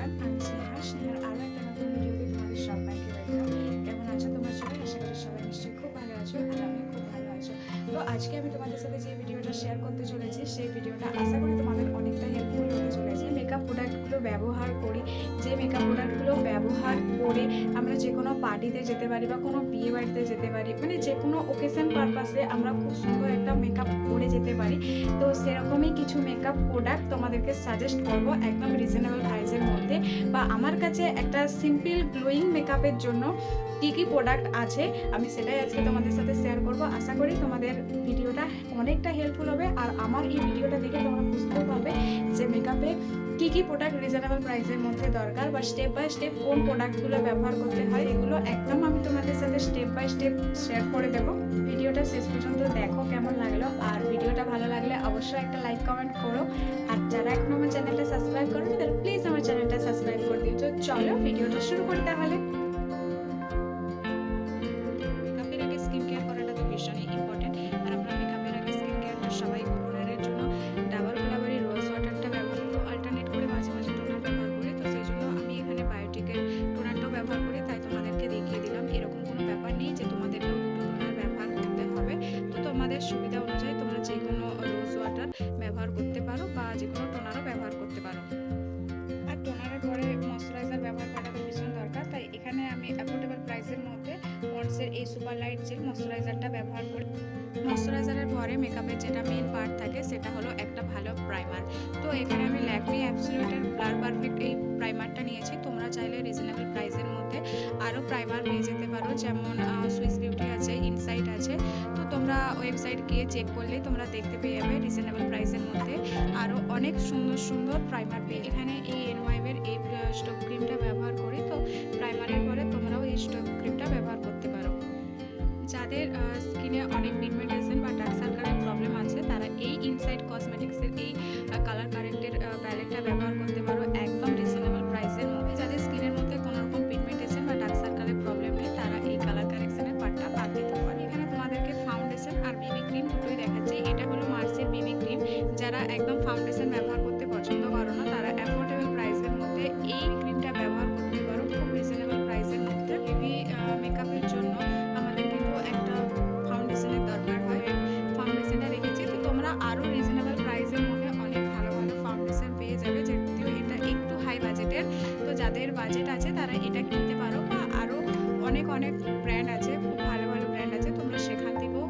Everyone, আমি স্নেহা। স্নেহার আরও একটা নতুন ভিডিওতে তোমাদের সবাইকে ওয়েলকাম। কেমন আছো তোমরা সবাই? আশা করি সবাই নিশ্চয়ই খুব ভালো আছো, আর আমিও খুব ভালো আছো। তো আজকে আমি তোমাদের সাথে যে ভিডিওটা শেয়ার করতে চলেছি, সেই ভিডিওটা আশা করি তোমাদের অনেকটা হেল্পফুল হতে চলেছে। মেকআপ প্রোডাক্টগুলো ব্যবহার করি, যে মেকআপ প্রোডাক্টগুলো ব্যবহার করে আমরা যে কোনো পার্টিতে যেতে পারি বা কোনো বিয়ে বাড়িতে যেতে পারি, মানে যে কোনো ওকেশন পারপাসে আমরা খুব সুন্দর একটা মেকআপ করে যেতে পারি। তো সেরকমই কিছু মেকআপ প্রোডাক্ট তোমাদেরকে সাজেস্ট করব একদম রিজনেবল প্রাইসের মধ্যে, বা আমার কাছে একটা সিম্পল গ্লোয়িং মেকআপের জন্য কী কী প্রোডাক্ট আছে আমি সেটাই আজকে তোমাদের সাথে শেয়ার করব। আশা করি তোমাদের ভিডিওটা অনেকটা হেল্পফুল হবে, আর আমার এই ভিডিওটা দেখে তোমরা বুঝতেও পারবে যে মেকআপে কী কী প্রোডাক্ট রিজনেবল প্রাইসের মধ্যে দরকার, বা স্টেপ বাই স্টেপ কোন প্রোডাক্টগুলো ব্যবহার করতে হয়, এগুলো একদম আমি তোমাদের সাথে স্টেপ বাই স্টেপ শেয়ার করে দেবো। ভিডিওটা শেষ পর্যন্ত দেখো কেমন লাগলো, আর ভিডিওটা ভালো লাগলে অবশ্যই একটা লাইক কমেন্ট করো। আর যারা এখন আমার চ্যানেলটা সাবস্ক্রাইব করো তাহলে প্লিজ আমার চ্যানেলটা সাবস্ক্রাইব করে দিও। তো চলো ভিডিওটা শুরু করি তাহলে। মেকআপের আগে স্কিন কেয়ার করাটা তো ভীষণই ইম্পর্টেন্ট, আর আমরা মেকআপের আগে স্কিন কেয়ারটা সবাই টোনারের জন্য ডাবর গুলাবরি রোজ ওয়াটারটা ব্যবহার করবো, অল্টারনেট করে মাঝে মাঝে টোনার ব্যবহার করি। তো সেই জন্য আমি এখানে বায়োটিকের টোনারটাও ব্যবহার করি, তাই তোমাদেরকে দেখিয়ে দিলাম। এরকম কোনো ব্যাপার নেই যে তোমাদেরকেও দুটো টোনার ব্যবহার করতে হবে। তো তোমাদের সুবিধা অনুযায়ী তোমরা যে কোনো রোজ ওয়াটার ব্যবহার করতে পারো, বা যে কোনো টোনারও ব্যবহার করতে পারো। আর টোনারের পরে ময়শ্চারাইজার ব্যবহার করাটা তো ভীষণ দরকার, তাই এখানে আমি অ্যাফোর্ডেবল প্রাইসের মধ্যে পন্ডসের এই সুপার লাইট জেল ময়শ্চারাইজারটা ব্যবহার করি। ময়শ্চারাইজারের পরে মেকআপের যেটা মেন পার্ট থাকে সেটা হলো একটা ভালো প্রাইমার। তো এখানে আমি ল্যাকমি অ্যাবসলিউটের ব্লার পারফেক্ট এই প্রাইমারটা নিয়েছি। তোমরা চাইলে রিজনেবল প্রাইসের মধ্যে আরও প্রাইমার পেয়ে যেতে পারো, যেমন সুইস বিউটি আছে, ইনসাইট আছে। তো তোমরা ওয়েবসাইট গিয়ে চেক করলেই তোমরা দেখতে পেয়ে যাবে রিজনেবল প্রাইসের মধ্যে আরও অনেক সুন্দর সুন্দর প্রাইমার পেয়ে। এখানে এই এনওয়াইভের এই স্টোক ক্রিমটা ব্যবহার করি। তো প্রাইমারের পরে তোমরাও এই স্টোক ক্রিমটা ব্যবহার করতে পারো। যাদের স্কিনে অনেক পিগমেন্টেশন বা ডার্ক সার্কেলের প্রবলেম আছে তারা এই ইনসাইট কসমেটিক্সের এই কালার কারেক্টের প্যালেটটা ব্যবহার করতে পারো একদম রিজনেবল প্রাইসের মধ্যে। যাদের স্কিনের মধ্যে কোনো রকম পিগমেন্টেশন বা ডার্ক সার্কেলের প্রবলেম নেই তারা এই কালার কারেকশনের পার্টটা বাদ দিতে পারে। এখানে তোমাদেরকে ফাউন্ডেশন আর বিবি ক্রিম দুটোই দেখাচ্ছি। এটা হলো মার্সের বিবি ক্রিম। যারা একদম ফাউন্ডেশন ব্যবহার করতে পছন্দ করো না তারা অ্যাফোর্ডেবল প্রাইসের মধ্যে এই ক্রিমটা ব্যবহার করতে পারো, খুব রিজনেবল প্রাইসের মধ্যে। বিবি মেকআপের জন্য আমাদের কিন্তু একটা ফাউন্ডেশনের দরকার হয়, ফাউন্ডেশনটা রেখেছি। তো তোমরা আরও রিজনেবল প্রাইসের মধ্যে অনেক ভালো ভালো ফাউন্ডেশন পেয়ে যাবে, যদিও এটা একটু হাই বাজেটের। তো যাদের বাজেট আছে তারা এটা কিনতে পারো, বা আরও অনেক অনেক ব্র্যান্ড আছে, খুব ভালো ভালো ব্র্যান্ড আছে, তোমরা সেখান থেকেও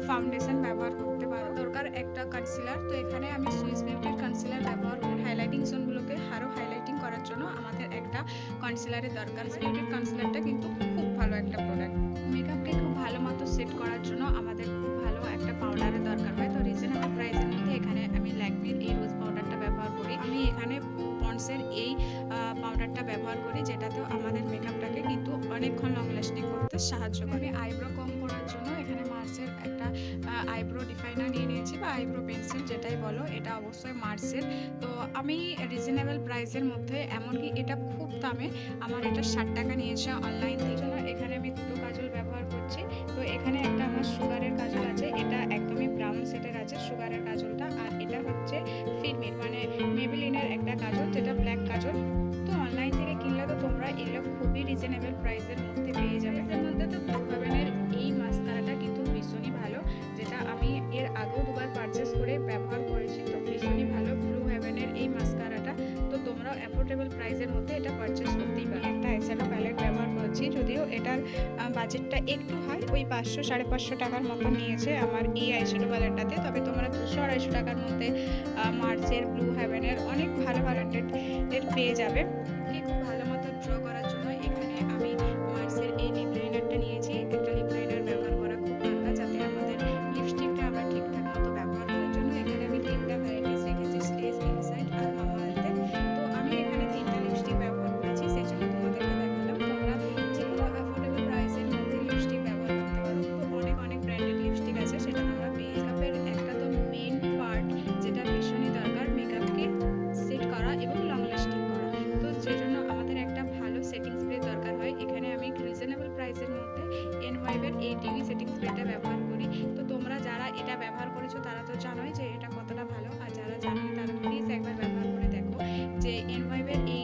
ফাউন্ডেশন ব্যবহার করতে পারো। দরকার একটা কনসিলার। তো এখানে আমি সুইস বিউটির কনসিলার ব্যবহার করি হাইলাইটিং জোনগুলোকে আরও হাইলাইটিং করার জন্য আমাদের একটা কনসিলারের দরকার। বিউটির কনসিলারটা কিন্তু খুব ভালো একটা প্রোডাক্ট। মেকআপকে খুব ভালো মতো সেট করার জন্য আমাদের খুব ভালো একটা পাউডারের দরকার হয়। তো রিজনেবল প্রাইসের মধ্যে এখানে আমি ল্যাকমির এই রোজ পাউডারটা ব্যবহার করি। আমি এখানে পন্ডসের এই পাউডারটা ব্যবহার করি, যেটাতেও আমাদের মেকআপটাকে কিন্তু অনেকক্ষণ লং লাস্টিং করতে সাহায্য করে। আমি আইব্রো কম করার জন্য এখানে মার্সের একটা আইব্রো ডিফাইনার নিয়ে নিয়েছি, বা আইব্রো পেন্সিল যেটাই বলো, এটা অবশ্যই মার্সের। তো আমি রিজনেবল প্রাইসের মধ্যে, এমনকি এটা খুব দামে, আমার এটা 60 টাকা নিয়েছে অনলাইন থেকে। এখানে আমি দুটো কাজল ব্যবহার করছি। তো এখানে একটা আমার সুগারের কাজল আছে, এটা একদমই ব্রাউন সেটের আছে সুগারের কাজলটা, আর এটা হচ্ছে ফিটমির মানে মেবেলিনের একটা কাজল, যেটা ব্ল্যাক কাজল। তো অনলাইন থেকে কিনলে তো তোমরা এগুলো খুবই রিজনেবল প্রাইসের মধ্যে পেয়ে যাবে। এর মধ্যে তো ব্লু হেভেনের এই মাস্কারাটা কিন্তু ভীষণই ভালো, যেটা আমি এর আগেও দুবার পারচেস করে ব্যবহার করেছি। তো ভীষণই ভালো ব্লু হেভেনের এই মাস্কারাটা। তো তোমরাও অ্যাফোর্ডেবল প্রাইসের মধ্যে এটা পারচেস করতেই পারো। একটা আইশ্যাডো প্যালেট ব্যবহার করছি, যদিও এটার বাজেটটা একটু হাই, ওই 500-550 টাকার মতো নিয়েছে আমার এই আইশ্যাডো প্যালেটটাতে। তবে তোমরা 200-250 টাকার মধ্যে মার্সের ব্লু হেভেনের অনেক ভালো ব্র্যান্ডেড পেয়ে যাবে। খুব ভালো মতো ড্র করার জন্য এখানে আমি মার্সের এই লিপ লাইনারটা নিয়েছি। একটা লিপ লাইনার ব্যবহার করা খুব দরকার, যাতে আমাদের লিপস্টিকটা আমরা ঠিকঠাক মতো ব্যবহার করার জন্য। এখানে আমি 3টা ভ্যারাইটিস রেখেছি, স্টেজ, ইনসাইড আর মামা আর্থের। তো আমি এখানে 3টা লিপস্টিক ব্যবহার করেছি, সেই জন্য তোমাদেরকে দেখালাম। তোমরা যে কোনো অ্যাফোর্ডেবল প্রাইসের মধ্যে লিপস্টিক ব্যবহার করতে পারো। তো অনেক অনেক ব্র্যান্ডেড লিপস্টিক আছে, সেটা তোমরা পেয়ে যাবে। একটা তো মেন পার্ট যেটা ভীষণই দরকার মেকআপকে সেট করা এবং লং লাস্টিং করা। তো সেই জন্য আমাদের একটা ভালো সেটিং স্প্রে দরকার হয়। এখানে আমি রিজনেবল প্রাইসের মধ্যে এনওয়াইভের এই টিভি সেটিং স্প্রেটা ব্যবহার করি। তো তোমরা যারা এটা ব্যবহার করেছো তারা তো জানোই যে এটা কতটা ভালো, আর যারা জানোই তারা প্লিজ একবার ব্যবহার করে দেখো যে এনওয়াইভের এই